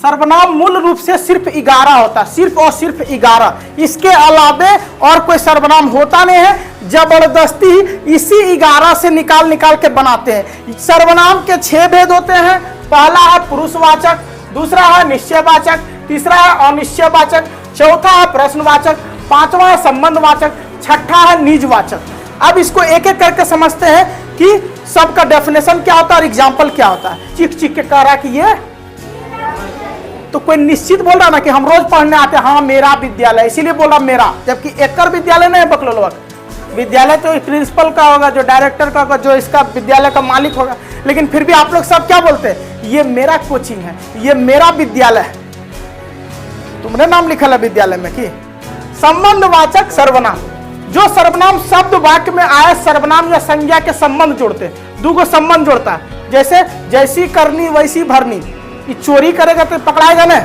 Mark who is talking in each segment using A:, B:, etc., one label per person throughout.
A: सर्वनाम मूल रूप से सिर्फ 11 होता है, सिर्फ और सिर्फ 11। इसके अलावे और कोई सर्वनाम होता नहीं है। जबरदस्ती इसी 11 से निकाल के बनाते हैं। सर्वनाम के 6 भेद होते हैं। पहला है पुरुषवाचक, दूसरा है निश्चयवाचक, तीसरा है अनिश्चयवाचक, चौथा है प्रश्नवाचक, पांचवा है संबंधवाचक, छठा है निजवाचक। अब इसको एक एक करके समझते हैं कि सबका डेफिनेशन क्या होता है और एग्जाम्पल क्या होता है। चीख चीख के कह रहा कि ये तो कोई निश्चित बोल रहा ना कि हम रोज पढ़ने आते हैं, हाँ मेरा विद्यालय, इसीलिए बोल रहा मेरा, जबकि एकर विद्यालय नहीं है बकलोलवक। विद्यालय तो प्रिंसिपल का होगा, जो डायरेक्टर का होगा, जो इसका विद्यालय का मालिक होगा। लेकिन फिर भी आप लोग सब क्या बोलते हैं, ये मेरा कोचिंग है, ये मेरा विद्यालय है। तुमने नाम लिखा है विद्यालय में कि संबंधवाचक सर्वनाम, जो सर्वनाम शब्द वाक्य में आए सर्वनाम या संज्ञा के संबंध जोड़ते, दूगो संबंध जोड़ता है। जैसे जैसी करनी वैसी भरनी, कि चोरी करेगा तो पकड़ाएगा ना।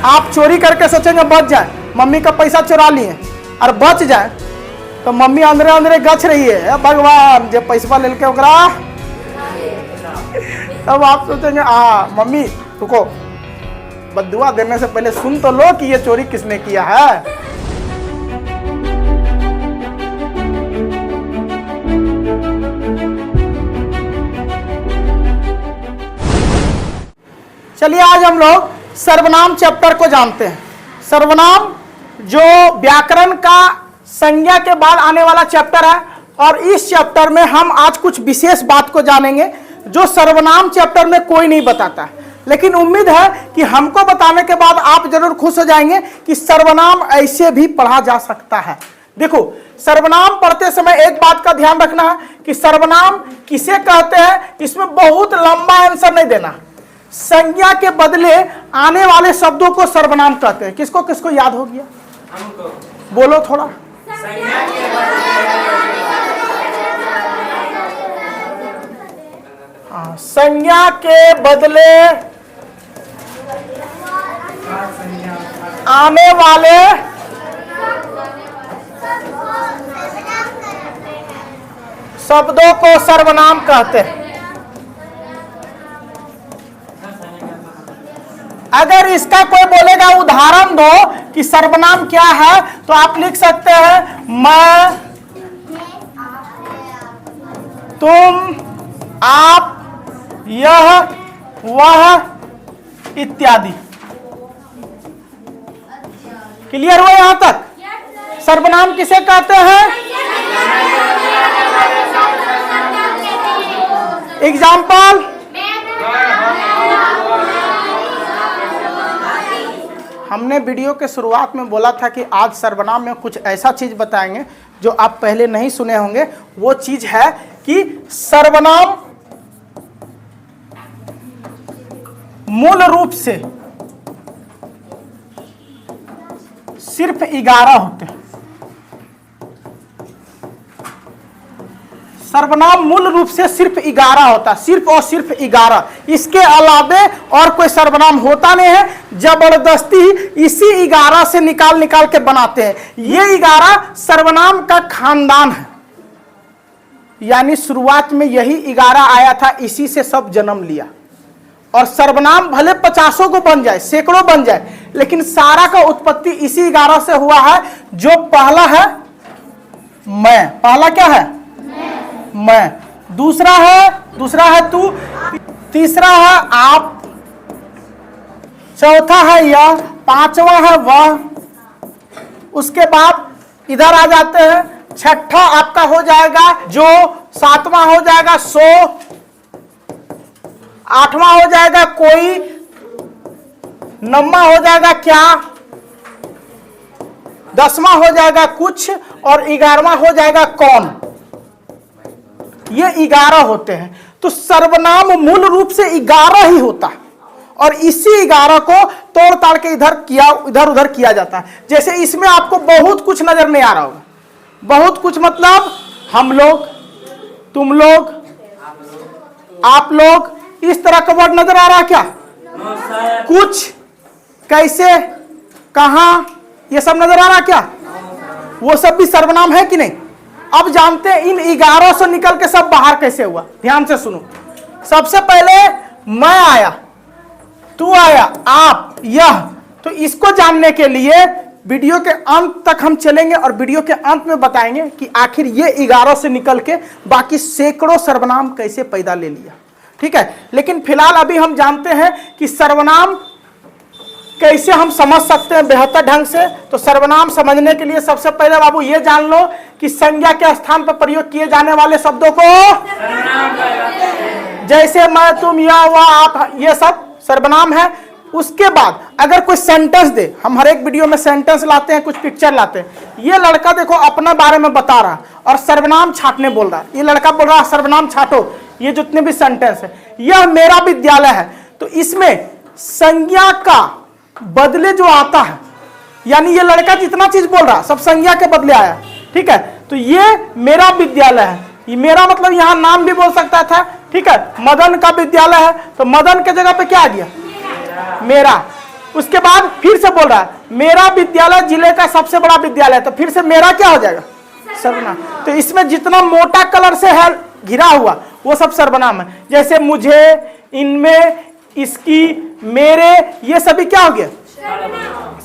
A: आप चोरी करके सोचेंगे बच जाए, मम्मी का पैसा चुरा लिए और बच जाए तो मम्मी अंदरे अंदरे गच रही है, भगवान जब पैसा ले के ओकरा, तब आप सोचेंगे मम्मी रुको, बद्दुआ देने से पहले सुन तो लो कि ये चोरी किसने किया है। चलिए आज हम लोग सर्वनाम चैप्टर को जानते हैं। सर्वनाम जो व्याकरण का संज्ञा के बाद आने वाला चैप्टर है, और इस चैप्टर में हम आज कुछ विशेष बात को जानेंगे जो सर्वनाम चैप्टर में कोई नहीं बताता। लेकिन उम्मीद है कि हमको बताने के बाद आप जरूर खुश हो जाएंगे कि सर्वनाम ऐसे भी पढ़ा जा सकता है। देखो, सर्वनाम पढ़ते समय एक बात का ध्यान रखना है कि सर्वनाम किसे कहते हैं, इसमें बहुत लंबा आंसर नहीं देना। संज्ञा के बदले आने वाले शब्दों को सर्वनाम कहते हैं। किसको किसको याद हो गया, हमको बोलो थोड़ा। संज्ञा के बदले आने वाले शब्दों को सर्वनाम कहते हैं। अगर इसका कोई बोलेगा उदाहरण दो कि सर्वनाम क्या है, तो आप लिख सकते हैं मैं, तुम, आप, यह, वह इत्यादि। क्लियर हुआ यहां तक? सर्वनाम किसे कहते हैं? एग्जाम्पल, हमने वीडियो के शुरुआत में बोला था कि आज सर्वनाम में कुछ ऐसा चीज बताएंगे जो आप पहले नहीं सुने होंगे। वो चीज है कि सर्वनाम मूल रूप से सिर्फ 11 होते हैं। सर्वनाम मूल रूप से सिर्फ 11 होता है, सिर्फ और सिर्फ 11। इसके अलावे और कोई सर्वनाम होता नहीं है। जबरदस्ती इसी 11 से निकाल के बनाते हैं। ये 11 सर्वनाम का खानदान है, यानी शुरुआत में यही 11 आया था, इसी से सब जन्म लिया। और सर्वनाम भले 50 को बन जाए, सैकड़ों बन जाए, लेकिन सारा का उत्पत्ति इसी 11 से हुआ है। जो पहला है मैं, पहला क्या है मैं, दूसरा है तू, तीसरा है आप, चौथा है यह, पांचवा है वह, उसके बाद इधर आ जाते हैं। छठा आपका हो जाएगा जो, सातवां हो जाएगा सो, आठवां हो जाएगा कोई, नौवां हो जाएगा क्या, 10वां हो जाएगा कुछ, और 11वां हो जाएगा कौन। ये 11 होते हैं। तो सर्वनाम मूल रूप से 11 ही होता है, और इसी 11 को तोड़ ताड़ के इधर उधर किया जाता है। जैसे इसमें आपको बहुत कुछ नजर नहीं आ रहा होगा। बहुत कुछ मतलब हम लोग, तुम लोग, आप लोग, इस तरह का वर्ड नजर आ रहा है क्या? कुछ, कैसे, कहां, ये सब नजर आ रहा क्या? वो सब भी सर्वनाम है कि नहीं? अब जानते हैं इन 11 से निकल के सब बाहर कैसे हुआ। ध्यान से सुनो। सबसे पहले मैं आया, तू आया, आप, यह, तो इसको जानने के लिए वीडियो के अंत तक हम चलेंगे और वीडियो के अंत में बताएंगे कि आखिर ये 11 से निकल के बाकी सैकड़ों सर्वनाम कैसे पैदा ले लिया। ठीक है, लेकिन फिलहाल अभी हम जानते हैं कि सर्वनाम कैसे हम समझ सकते हैं बेहतर ढंग से। तो सर्वनाम समझने के लिए सबसे पहले बाबू ये जान लो कि संज्ञा के स्थान पर प्रयोग किए जाने वाले शब्दों को जैसे मैं, तुम, यह, वह, आप, ये सब सर्वनाम है। उसके बाद अगर कोई सेंटेंस दे, हम हर एक वीडियो में सेंटेंस लाते हैं, कुछ पिक्चर लाते हैं। ये लड़का देखो अपने बारे में बता रहा और सर्वनाम छाटने बोल रहा है। ये लड़का बोल रहा है सर्वनाम छाटो, ये जितने भी सेंटेंस है, यह मेरा विद्यालय है। तो इसमें संज्ञा का बदले जो आता है, यानी ये लड़का जितना चीज बोल रहा सब संज्ञा के बदले आया। ठीक है, तो ये मेरा विद्यालय है। ये मेरा मतलब यहां नाम भी बोल सकता था। ठीक है, मदन का विद्यालय है, तो मदन के जगह पे क्या आ गया, मेरा। उसके बाद फिर से बोल रहा है मेरा विद्यालय जिले का सबसे बड़ा विद्यालय, तो फिर से मेरा क्या हो जाएगा, सर्वनाम। तो इसमें जितना मोटा कलर से है घिरा हुआ वो सब सर्वनाम है। जैसे मुझे, इनमें, इसकी, मेरे, ये सभी क्या हो गया,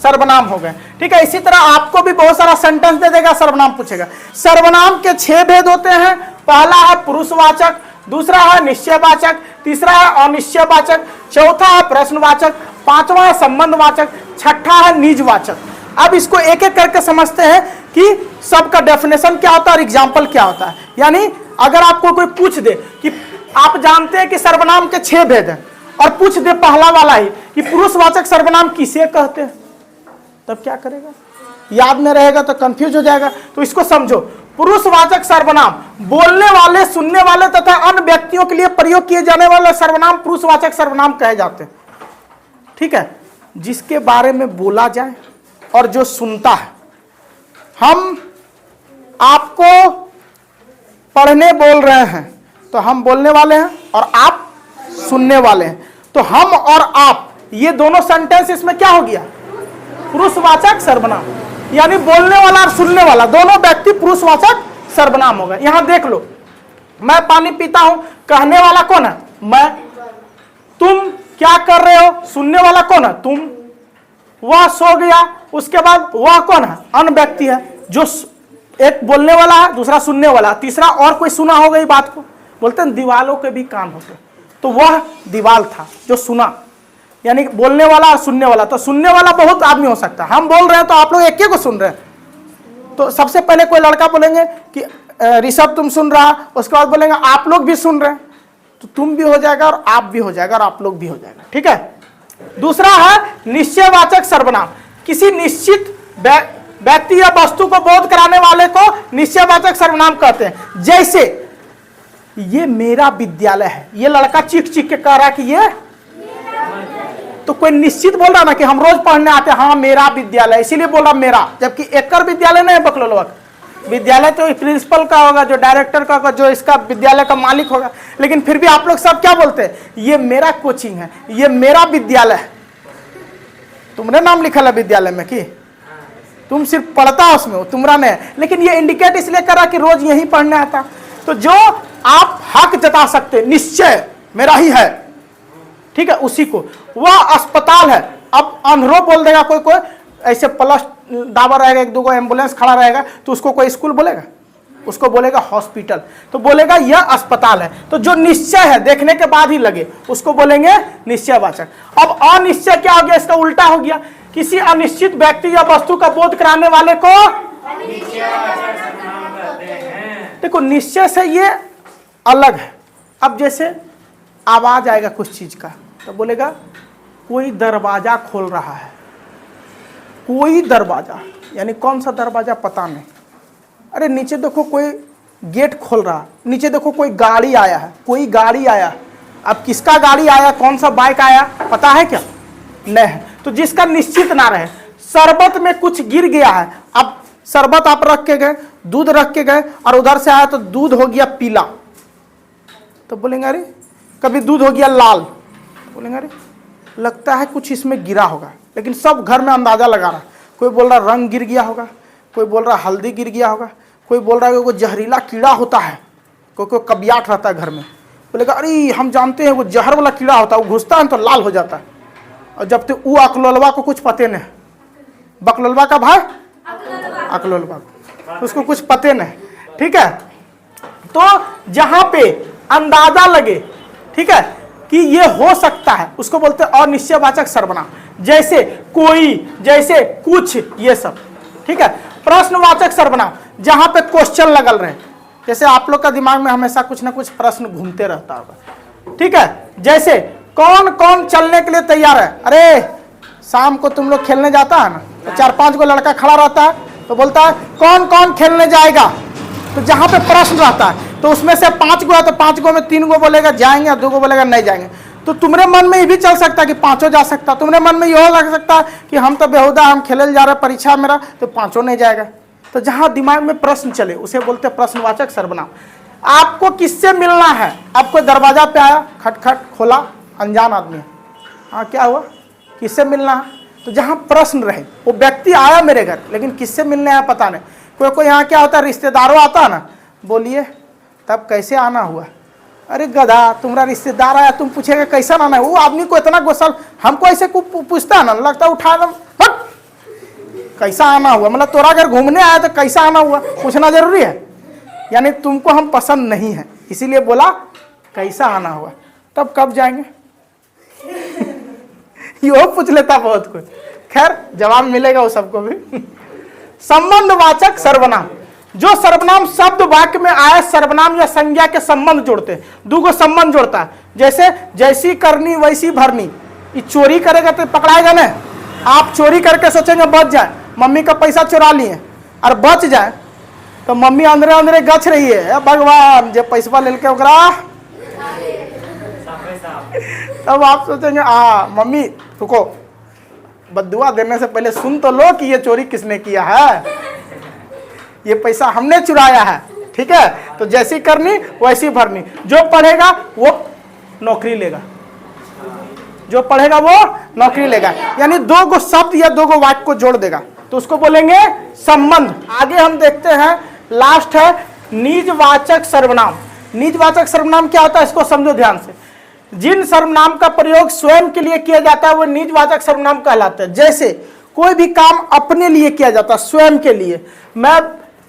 A: सर्वनाम हो गए। ठीक है, इसी तरह आपको भी बहुत सारा सेंटेंस दे देगा, सर्वनाम पूछेगा। सर्वनाम के 6 भेद होते हैं। पहला है पुरुषवाचक, दूसरा है निश्चयवाचक, तीसरा है अनिश्चयवाचक, चौथा है प्रश्नवाचक, पांचवा है संबंधवाचक, छठा है निजवाचक। अब इसको एक एक करके समझते हैं कि सबका डेफिनेशन क्या होता है और एग्जाम्पल क्या होता है। यानी अगर आपको कोई पूछ दे कि आप जानते हैं कि सर्वनाम के 6 भेद हैं और पूछ दे पहला वाला ही कि पुरुषवाचक सर्वनाम किसे कहते हैं, तब क्या करेगा, याद नहीं रहेगा तो कंफ्यूज हो जाएगा। तो इसको समझो, पुरुषवाचक सर्वनाम बोलने वाले, सुनने वाले तथा अन्य व्यक्तियों के लिए प्रयोग किए जाने वाले सर्वनाम पुरुषवाचक सर्वनाम कहे जाते हैं। ठीक है, जिसके बारे में बोला जाए और जो सुनता है। हम आपको पढ़ने बोल रहे हैं तो हम बोलने वाले हैं और आप सुनने वाले हैं। तो हम और आप, ये दोनों सेंटेंस इसमें क्या हो गया, पुरुषवाचक सर्वनाम। यानी बोलने वाला और सुनने वाला दोनों व्यक्ति पुरुषवाचक सर्वनाम हो गए। यहां देख लो, मैं पानी पीता हूं, कहने वाला कौन है, मैं। तुम क्या कर रहे हो, सुनने वाला कौन है, तुम। वह सो गया, उसके बाद वह कौन है, अन्य व्यक्ति है। जो एक बोलने वाला है, दूसरा सुनने वाला, तीसरा और कोई सुना होगा ये बात को। बोलते हैं दीवालों के भी कान होते, तो वह दीवाल था जो सुना। यानी बोलने वाला और सुनने वाला। तो सुनने वाला बहुत आदमी हो सकता है। हम बोल रहे हैं तो आप लोग एक को सुन रहे हैं। तो सबसे पहले कोई लड़का बोलेंगे कि ऋषभ तुम सुन रहा, उसके बाद बोलेंगे आप लोग भी सुन रहे हैं, तो तुम भी हो जाएगा और आप भी हो जाएगा और आप लोग भी हो जाएगा। ठीक है, दूसरा है निश्चयवाचक सर्वनाम। किसी निश्चित व्यक्ति या वस्तु को बोध कराने वाले को निश्चयवाचक सर्वनाम कहते हैं। जैसे ये मेरा विद्यालय है, ये लड़का चीख चीख के कह रहा है कि ये, तो कोई निश्चित बोल रहा ना कि हम रोज पढ़ने आते हैं, हाँ मेरा विद्यालय, इसीलिए बोल रहा मेरा। जबकि एकर विद्यालय नहीं है बकलोलवक, विद्यालय तो प्रिंसिपल का होगा, जो डायरेक्टर का होगा, जो इसका विद्यालय का मालिक होगा। लेकिन फिर भी आप लोग सब क्या बोलते हैं, ये मेरा कोचिंग है, ये मेरा विद्यालय है। तुमने नाम लिखा है विद्यालय में कि तुम सिर्फ पढ़ता हो उसमें, तुम्हारा नहीं है। लेकिन ये इंडिकेट इसलिए करा कि रोज यही पढ़ने आता। तो जो आप हक जता सकते, निश्चय मेरा ही है, ठीक है, उसी को। वह अस्पताल है। अब अंधेरों बोल देगा कोई कोई, ऐसे प्लस डाबर रहेगा, एक दो एम्बुलेंस खड़ा रहेगा, तो उसको कोई स्कूल बोलेगा, उसको बोलेगा हॉस्पिटल। तो बोलेगा यह अस्पताल है। तो जो निश्चय है देखने के बाद ही लगे, उसको बोलेंगे निश्चयवाचक। अब अनिश्चय क्या हो गया, इसका उल्टा हो गया। किसी अनिश्चित व्यक्ति या वस्तु का बोध कराने वाले को देखो, निश्चय से ये अलग है। अब जैसे आवाज आएगा कुछ चीज का, तो बोलेगा कोई दरवाजा खोल रहा है। कोई दरवाजा यानी कौन सा दरवाजा पता नहीं। अरे नीचे देखो कोई गेट खोल रहा है, नीचे देखो कोई गाड़ी आया है, कोई गाड़ी आया। अब किसका गाड़ी आया, कौन सा बाइक आया, पता है क्या, नहीं है। तो जिसका निश्चित ना रहे, शरबत में कुछ गिर गया है। अब शरबत आप रख के गए, दूध रख के गए और उधर से आया तो दूध हो गया पीला, तो बोलेंगे अरे, कभी दूध हो गया लाल, बोलेंगे अरे लगता है कुछ इसमें गिरा होगा। लेकिन सब घर में अंदाजा लगा रहा। कोई बोल रहा रंग गिर गया होगा, कोई बोल रहा हल्दी गिर गया होगा, कोई बोल रहा है कोई जहरीला कीड़ा होता है, कोई कबियाट रहता है घर में, बोलेगा अरे हम जानते हैं वो जहर वाला कीड़ा होता है, वो घुसता है तो लाल हो जाता है। और जब तक वो अकलोलवा को कुछ पते नहीं, बकलोलवा का भाई अकलोलवा को, उसको कुछ पते नहीं, ठीक है। तो जहां पे अंदाजा लगे, ठीक है, कि ये हो सकता है, उसको बोलते हैं अनिश्चयवाचक सर्वनाम। जैसे कोई, जैसे कुछ, ये सब, ठीक है। प्रश्नवाचक सर्वनाम, जहां पे क्वेश्चन लगल रहे, जैसे आप लोग का दिमाग में हमेशा कुछ ना कुछ प्रश्न घूमते रहता होगा, ठीक है। जैसे कौन कौन चलने के लिए तैयार है? अरे शाम को तुम लोग खेलने जाता है ना, तो 4-5 गो लड़का खड़ा रहता है, तो बोलता है कौन कौन खेलने जाएगा। तो जहां पे प्रश्न रहता है, तो उसमें से 5 गो है, तो 5 गो में 3 गो बोलेगा जाएंगे और 2 गो बोलेगा नहीं जाएंगे। तो तुम्हारे मन में ये भी चल सकता है कि 5 जा सकता, तुम्हारे मन में यह लग सकता है कि हम तो बेहुदा, हम खेले जा रहे परीक्षा मेरा, तो 5 नहीं जाएगा। तो जहां दिमाग में प्रश्न चले उसे बोलते हैं प्रश्नवाचक सर्वनाम। आपको किससे मिलना है? आपको दरवाजा पे आया, खटखट खोला, अनजान आदमी है, हाँ क्या हुआ, किससे मिलना है? तो जहां प्रश्न रहे, वो व्यक्ति आया मेरे घर, लेकिन किससे मिलने आया पता नहीं। कोई कोई यहाँ क्या होता है, रिश्तेदारों आता है ना, बोलिए तब कैसे आना हुआ? अरे गधा, तुम्हारा रिश्तेदार आया, तुम पूछेगा कैसा आना है? वो आदमी को इतना गुस्सा, हमको ऐसे पूछता है ना, लगता है उठा कैसा आना हुआ, मतलब तोरा घर घूमने आया तो कैसा आना हुआ पूछना जरूरी है? यानी तुमको हम पसंद नहीं है, इसीलिए बोला कैसा आना हुआ। तब कब जाएंगे? यो पूछ लेता बहुत कुछ, खैर जवाब मिलेगा वो सबको भी। संबंधवाचक सर्वनाम, जो सर्वनाम शब्द वाक्य में आए सर्वनाम या संज्ञा के संबंध जोड़ते हैं, दूगो संबंध जोड़ता है। जैसे जैसी करनी वैसी भरनी, ये चोरी करेगा तो पकड़ाएगा ना। आप चोरी करके सोचेंगे बच जाए, मम्मी का पैसा चुरा लिए और बच जाए, तो मम्मी अंदरे अंदरे गछ रही है, भगवान जब पैसा ले के ओकरा, तब आप सोचेंगे मम्मी रुको, बद्दुआ देने से पहले सुन तो लो कि ये चोरी किसने किया है, ये पैसा हमने चुराया है, ठीक है। तो जैसी करनी वैसी भरनी, जो पढ़ेगा वो नौकरी लेगा, जो पढ़ेगा वो नौकरी लेगा, यानी 2 गो शब्द या 2 गो वाक्य को जोड़ देगा, तो उसको बोलेंगे संबंध। आगे हम देखते हैं, लास्ट है निजवाचक सर्वनाम। निजवाचक सर्वनाम क्या होता है, इसको समझो ध्यान से। जिन सर्वनाम का प्रयोग स्वयं के लिए किया जाता है वो निजवाचक सर्वनाम कहलाते हैं। जैसे कोई भी काम अपने लिए किया जाता है, स्वयं के लिए, मैं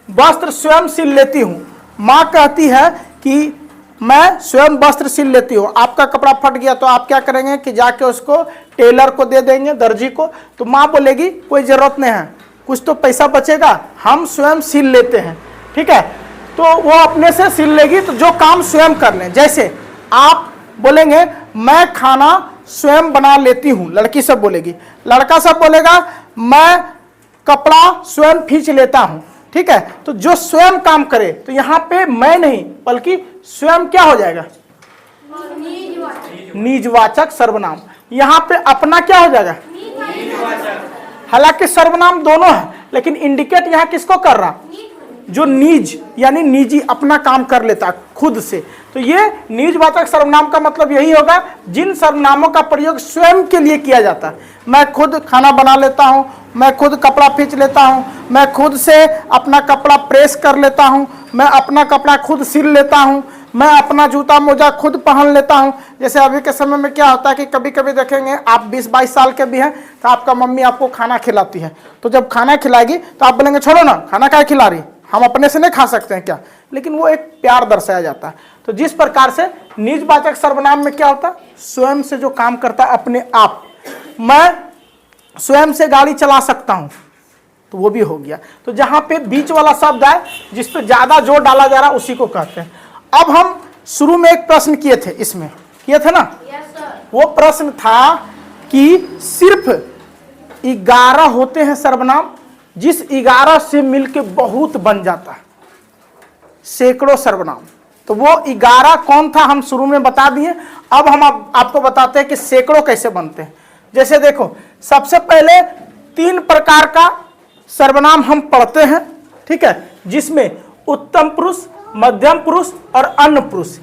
A: वस्त्र स्वयं सिल लेती हूँ। माँ कहती है कि मैं स्वयं वस्त्र सिल लेती हूँ। आपका कपड़ा फट गया तो आप क्या करेंगे कि जाके उसको टेलर को दे देंगे, दर्जी को। तो माँ बोलेगी कोई जरूरत नहीं है, कुछ तो पैसा बचेगा, हम स्वयं सिल लेते हैं, ठीक है। तो वो अपने से सिल लेगी, तो जो काम स्वयं कर लें। जैसे आप बोलेंगे मैं खाना स्वयं बना लेती हूँ, लड़की सब बोलेगी। लड़का सब बोलेगा मैं कपड़ा स्वयं खींच लेता हूँ, ठीक है। तो जो स्वयं काम करे, तो यहाँ पे मैं नहीं बल्कि स्वयं क्या हो जाएगा, निजवाचक सर्वनाम। यहाँ पे अपना क्या हो जाएगा, हालांकि सर्वनाम दोनों है, लेकिन इंडिकेट यहाँ किसको कर रहा, जो निज यानी निजी अपना काम कर लेता खुद से। तो ये निजवाचक सर्वनाम का मतलब यही होगा जिन सर्वनामों का प्रयोग स्वयं के लिए किया जाता है। मैं खुद खाना बना लेता हूँ, मैं खुद कपड़ा खींच लेता हूँ, मैं खुद से अपना कपड़ा प्रेस कर लेता हूँ, मैं अपना कपड़ा खुद सिल लेता हूँ, मैं अपना जूता मोजा खुद पहन लेता हूँ। जैसे अभी के समय में क्या होता है कि कभी कभी देखेंगे आप 20-22 साल के भी हैं, तो आपका मम्मी आपको खाना खिलाती है, तो जब खाना खिलाएगी तो आप बोलेंगे छोड़ो ना, खाना क्या खिला रही, हम अपने से नहीं खा सकते हैं क्या? लेकिन वो एक प्यार दर्शाया जाता है। तो जिस प्रकार से निजवाचक सर्वनाम में क्या होता है, स्वयं से जो काम करता है अपने आप। मैं स्वयं से गाड़ी चला सकता हूं, तो वो भी हो गया। तो जहां पे बीच वाला शब्द है जिस पे ज्यादा जोर डाला जा रहा है उसी को कहते हैं। अब हम शुरू में एक प्रश्न किए थे, इसमें किए थे ना? वो प्रश्न था कि सिर्फ 11 होते हैं सर्वनाम, जिस 11 से मिलके बहुत बन जाता है सैकड़ों सर्वनाम। तो वो 11 कौन था हम शुरू में बता दिए। अब हम आपको बताते हैं कि सैकड़ों कैसे बनते हैं। जैसे देखो, सबसे पहले 3 प्रकार का सर्वनाम हम पढ़ते हैं, ठीक है, जिसमें उत्तम पुरुष, मध्यम पुरुष और अन्य पुरुष।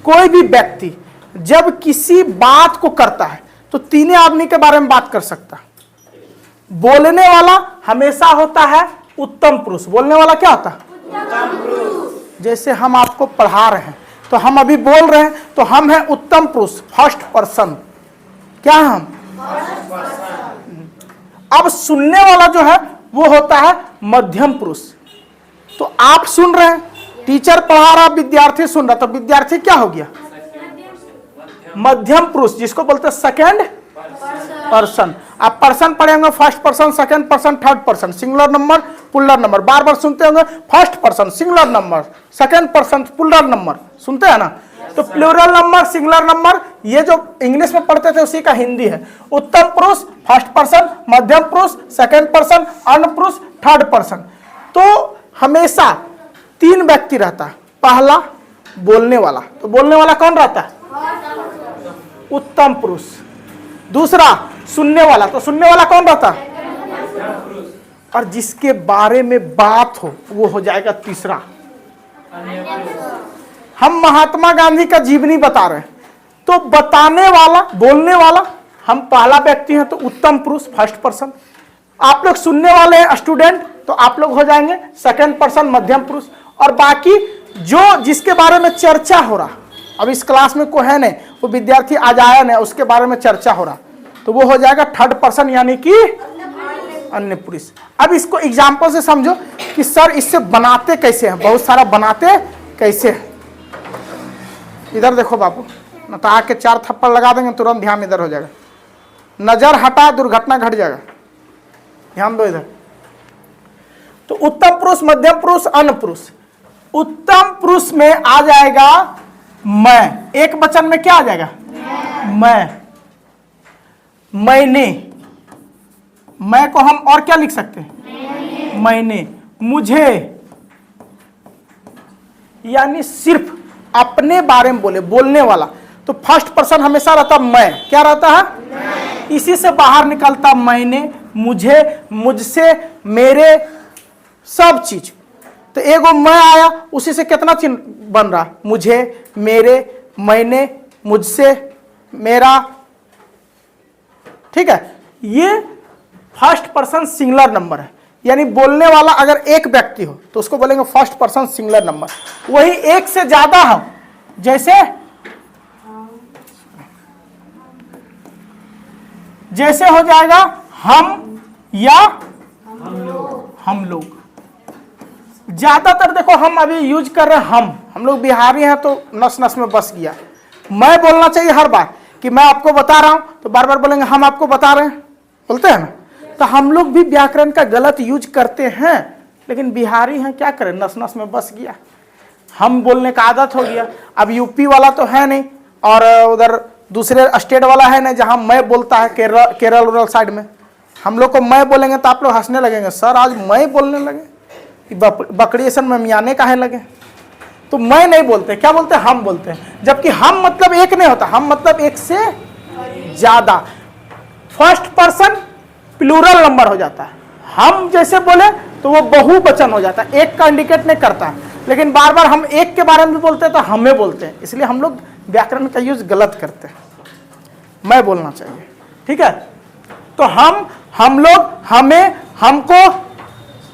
A: कोई भी व्यक्ति जब किसी बात को करता है तो 3 आदमी के बारे में बात कर सकता है। बोलने वाला हमेशा होता है उत्तम पुरुष। बोलने वाला क्या होता है? उत्तम पुरुष। जैसे हम आपको पढ़ा रहे हैं तो हम अभी बोल रहे हैं, तो हम हैं उत्तम पुरुष, फर्स्ट पर्सन। क्या हम? अब सुनने वाला जो है वो होता है मध्यम पुरुष। तो आप सुन रहे हैं, टीचर पढ़ा रहा, विद्यार्थी सुन रहा, तो विद्यार्थी क्या हो गया? मध्यम पुरुष, जिसको बोलते हैं सेकेंड पर्सन। आप पर्सन पढ़े होंगे, first person, second person, third person, singular number, plural number, बार बार सुनते होंगे। First person singular number, second person plural number, सुनते हैं ना? तो प्लुरल नंबर, सिंगुलर नंबर, ये जो इंग्लिश में पढ़ते थे उसी का हिंदी है। उत्तम पुरुष फर्स्ट पर्सन, मध्यम पुरुष सेकेंड पर्सन, अन पुरुष थर्ड पर्सन। तो हमेशा 3 व्यक्ति रहता है। पहला बोलने वाला, तो बोलने वाला कौन रहता है? उत्तम पुरुष। दूसरा सुनने वाला, तो सुनने वाला कौन रहता है? और जिसके बारे में बात हो वो हो जाएगा तीसरा। हम महात्मा गांधी का जीवनी बता रहे हैं, तो बताने वाला, बोलने वाला हम पहला व्यक्ति हैं, तो उत्तम पुरुष फर्स्ट पर्सन। आप लोग सुनने वाले हैं स्टूडेंट, तो आप लोग हो जाएंगे सेकेंड पर्सन मध्यम पुरुष। और बाकी जो जिसके बारे में चर्चा हो रहा, अब इस क्लास में कोई है नहीं, वो विद्यार्थी आज आया नहीं, उसके बारे में चर्चा हो रहा, तो वो हो जाएगा थर्ड पर्सन, यानी कि अन्य पुरुष। अब इसको एग्जाम्पल से समझो कि सर इससे बनाते कैसे हैं, बहुत सारा बनाते कैसे हैं। इधर देखो बाबू, न तो आके 4 थप्पड़ लगा देंगे, तुरंत ध्यान इधर हो जाएगा। नजर हटा, दुर्घटना घट जाएगा। ध्यान दो इधर। तो उत्तम पुरुष, मध्यम पुरुष, अन्य पुरुष। उत्तम पुरुष में आ जाएगा मैं, एक वचन में क्या आ जाएगा? मैं, मैंने। मैं को हम और क्या लिख सकते हैं? मैंने, मुझे, यानी सिर्फ अपने बारे में बोले, बोलने वाला। तो फर्स्ट पर्सन हमेशा रहता मैं, क्या रहता है? इसी से बाहर निकलता मैंने, मुझे, मुझसे, मेरे, सब चीज। तो एगो मैं आया, उसी से कितना चिन्ह बन रहा? मुझे, मेरे, मैंने, मुझसे, मेरा। ठीक है, ये फर्स्ट पर्सन सिंगुलर नंबर है। यानी बोलने वाला अगर एक व्यक्ति हो तो उसको बोलेंगे फर्स्ट पर्सन सिंगुलर नंबर। वही एक से ज्यादा हो, जैसे हो जाएगा हम या हम लोग। ज्यादातर देखो हम अभी यूज कर रहे हैं हम लोग बिहारी हैं, तो नस नस में बस गया। मैं बोलना चाहिए हर बार कि मैं आपको बता रहा हूं, तो बार बार बोलेंगे हम आपको बता रहे हैं, बोलते हैं ना। तो हम लोग भी व्याकरण का गलत यूज करते हैं, लेकिन बिहारी हैं, क्या करें, नस नस में बस गया, हम बोलने का आदत हो गया। अब यूपी वाला तो है नहीं, और उधर दूसरे स्टेट वाला है नहीं जहां मैं बोलता है, केरल उरल साइड में। हम लोग को मैं बोलेंगे तो आप लोग हंसने लगेंगे, सर आज मैं बोलने लगे, बकरी ऐसा में मियाने काहे लगे। तो मैं नहीं बोलते, क्या बोलते हैं? हम बोलते हैं। जबकि हम मतलब एक नहीं होता, हम मतलब एक से ज्यादा। फर्स्ट पर्सन प्लूरल नंबर हो जाता है। हम जैसे बोले तो वो बहुवचन हो जाता है, एक का इंडिकेट नहीं करता है। लेकिन बार बार हम एक के बारे में भी बोलते हैं तो हमें बोलते हैं, इसलिए हम लोग व्याकरण का यूज गलत करते हैं। मैं बोलना चाहिए, ठीक है। तो हम लोग, हमें, हमको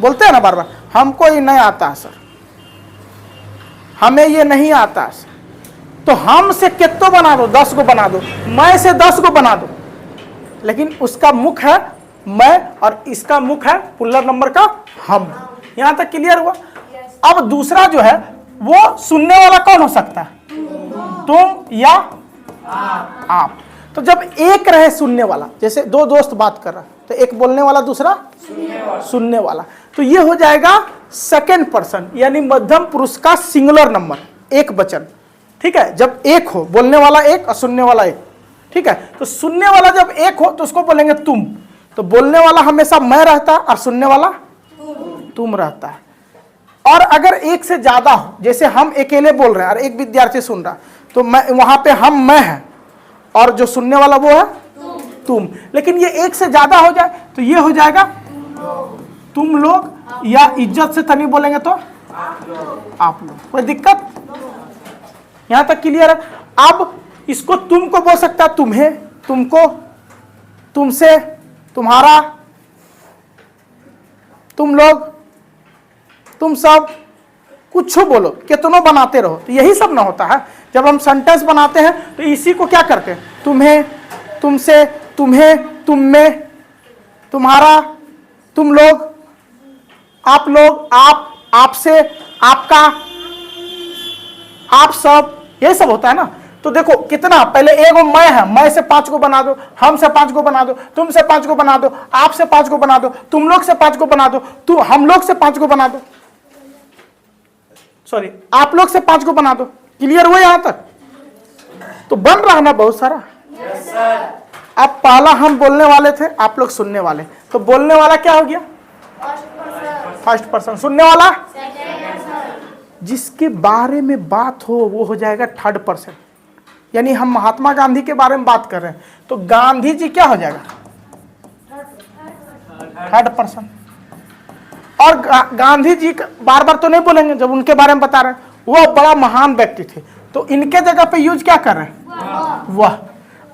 A: बोलते हैं ना बार बार, हमको ये नहीं आता है सर, हमें ये नहीं आता है। तो हम से कितने बना दो, 10 को बना दो, मैं से 10 को बना दो, लेकिन उसका मुख है मैं और इसका मुख है पुल्लर नंबर का हम। यहां तक क्लियर हुआ। अब दूसरा जो है वो सुनने वाला कौन हो सकता है? तुम या आप। तो जब एक रहे सुनने वाला, जैसे 2 दोस्त बात कर रहा है, तो एक बोलने वाला, दूसरा सुनने वाला, तो ये हो जाएगा सेकेंड पर्सन, यानी मध्यम पुरुष का सिंगुलर नंबर, एक वचन। ठीक है, जब एक हो, बोलने वाला एक और सुनने वाला एक। ठीक है, तो सुनने वाला जब एक हो तो उसको बोलेंगे तुम। तो बोलने वाला हमेशा मैं रहता है और सुनने वाला तुम रहता है। और अगर एक से ज्यादा हो, जैसे हम अकेले बोल रहे हैं और एक विद्यार्थी सुन रहा, तो मैं वहां पे मैं है और जो सुनने वाला वो है तुम। लेकिन ये एक से ज्यादा हो जाए तो ये हो जाएगा तुम लोग, या इज्जत से तनी बोलेंगे तो आप लोग। कोई दिक्कत? यहां तक क्लियर है। अब इसको तुमको बोल सकता है तुम्हें, तुमको, तुमसे, तुम्हारा, तुम लोग, तुम सब, कुछ बोलो, कितनों बनाते रहो। तो यही सब ना होता है। जब हम सेंटेंस बनाते हैं तो इसी को क्या करते हैं? तुम्हें, तुमसे, तुम्हें, तुम में, तुम्हारा, तुम लोग, आप लोग, आप, आपसे, आपका, आप सब, ये सब होता है ना। तो देखो कितना, पहले एगो मैं है, मैं से 5 को बना दो, हम से 5 को बना दो, तुम से 5 को बना दो, आप से 5 को बना दो, तुम लोग से 5 को बना दो, हम लोग से 5 को बना दो, सॉरी आप लोग से 5 को बना दो। क्लियर हुआ यहां तक? तो बन रहा ना बहुत सारा। अब पहला हम बोलने वाले थे, आप लोग सुनने वाले। तो बोलने वाला क्या हो गया? First person. सुनने वाला जिसके बारे में बात हो वो हो जाएगा थर्ड पर्सन। यानी हम महात्मा गांधी के बारे में बात कर रहे हैं तो गांधी जी क्या हो जाएगा? Third person. और गांधी जी बार बार तो नहीं बोलेंगे जब उनके बारे में बता रहे हैं, वह बड़ा महान व्यक्ति थे, तो इनके जगह पे यूज क्या कर रहे हैं? वह।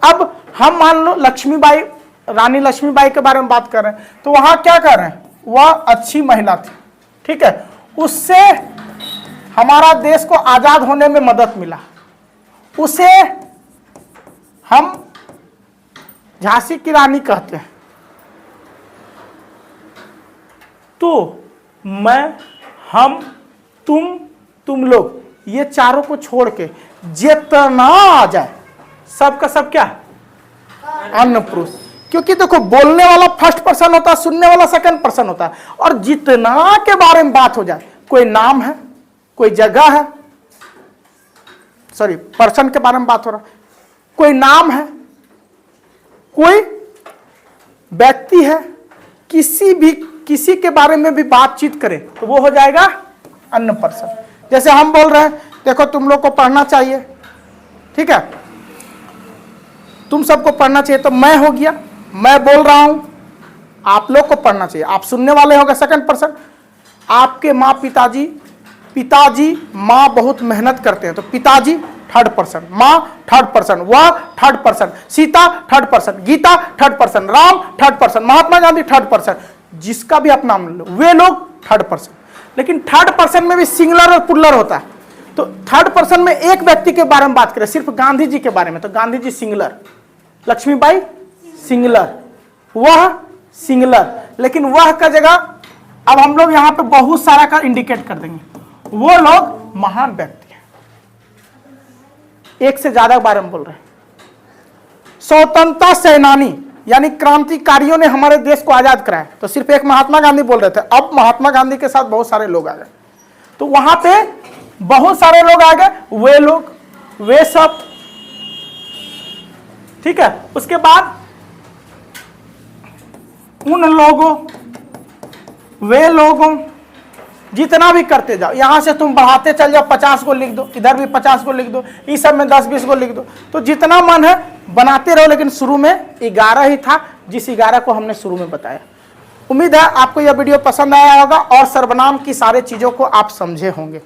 A: अब हम मान लो लक्ष्मीबाई, रानी लक्ष्मीबाई के बारे में बात कर रहे हैं, तो वहां क्या कर रहे हैं? वह अच्छी महिला थी, ठीक है, उससे हमारा देश को आजाद होने में मदद मिला, उसे हम झांसी की रानी कहते हैं। तो मैं, हम, तुम लोग, ये चारों को छोड़ के जितना आ जाए सबका सब क्या? अन्य पुरुष। क्योंकि देखो बोलने वाला फर्स्ट पर्सन होता है, सुनने वाला सेकंड पर्सन होता है, और जितना के बारे में बात हो जाए, कोई नाम है, कोई जगह है, सॉरी पर्सन के बारे में बात हो रहा, कोई नाम है, कोई व्यक्ति है, किसी के बारे में भी बातचीत करें तो वो हो जाएगा अन्य पर्सन। जैसे हम बोल रहे हैं देखो तुम लोग को पढ़ना चाहिए, ठीक है, तुम सबको पढ़ना चाहिए, तो मैं हो गया, मैं बोल रहा हूं आप लोग को पढ़ना चाहिए, आप सुनने वाले हो गए सेकंड पर्सन। आपके माँ पिताजी माँ बहुत मेहनत करते हैं, तो पिताजी थर्ड पर्सन, माँ थर्ड पर्सन, वह third person, Sita third person, Gita third person, Ram third person, Mahatma Gandhi third person, जिसका भी आप नाम लो वे लोग थर्ड पर्सन। लेकिन थर्ड पर्सन में भी सिंगुलर और प्लुरल होता है। तो थर्ड पर्सन में एक व्यक्ति के बारे में बात करें, सिर्फ गांधी जी के बारे में, तो गांधी जी सिंगुलर, लक्ष्मीबाई सिंगुलर, वह सिंगुलर। लेकिन वह का जगह अब हम लोग यहां पे बहुत सारा का इंडिकेट कर देंगे, वो लोग महान व्यक्ति हैं। एक से ज्यादा बारे में बोल रहे हैं। स्वतंत्रता सेनानी यानी क्रांतिकारियों ने हमारे देश को आजाद कराया, तो सिर्फ एक महात्मा गांधी बोल रहे थे, अब महात्मा गांधी के साथ बहुत सारे लोग आ गए, तो वहां पे बहुत सारे लोग आ गए, वे लोग, वे सब, ठीक है। उसके बाद उन लोगों, वे लोगों, जितना भी करते जाओ, यहां से तुम बढ़ाते चल जाओ, 50 को लिख दो, इधर भी 50 को लिख दो, इस सब में 10-20 को लिख दो, तो जितना मन है बनाते रहो। लेकिन शुरू में 11 ही था, जिस 11 को हमने शुरू में बताया। उम्मीद है आपको यह वीडियो पसंद आया होगा और सर्वनाम की सारी चीजों को आप समझे होंगे।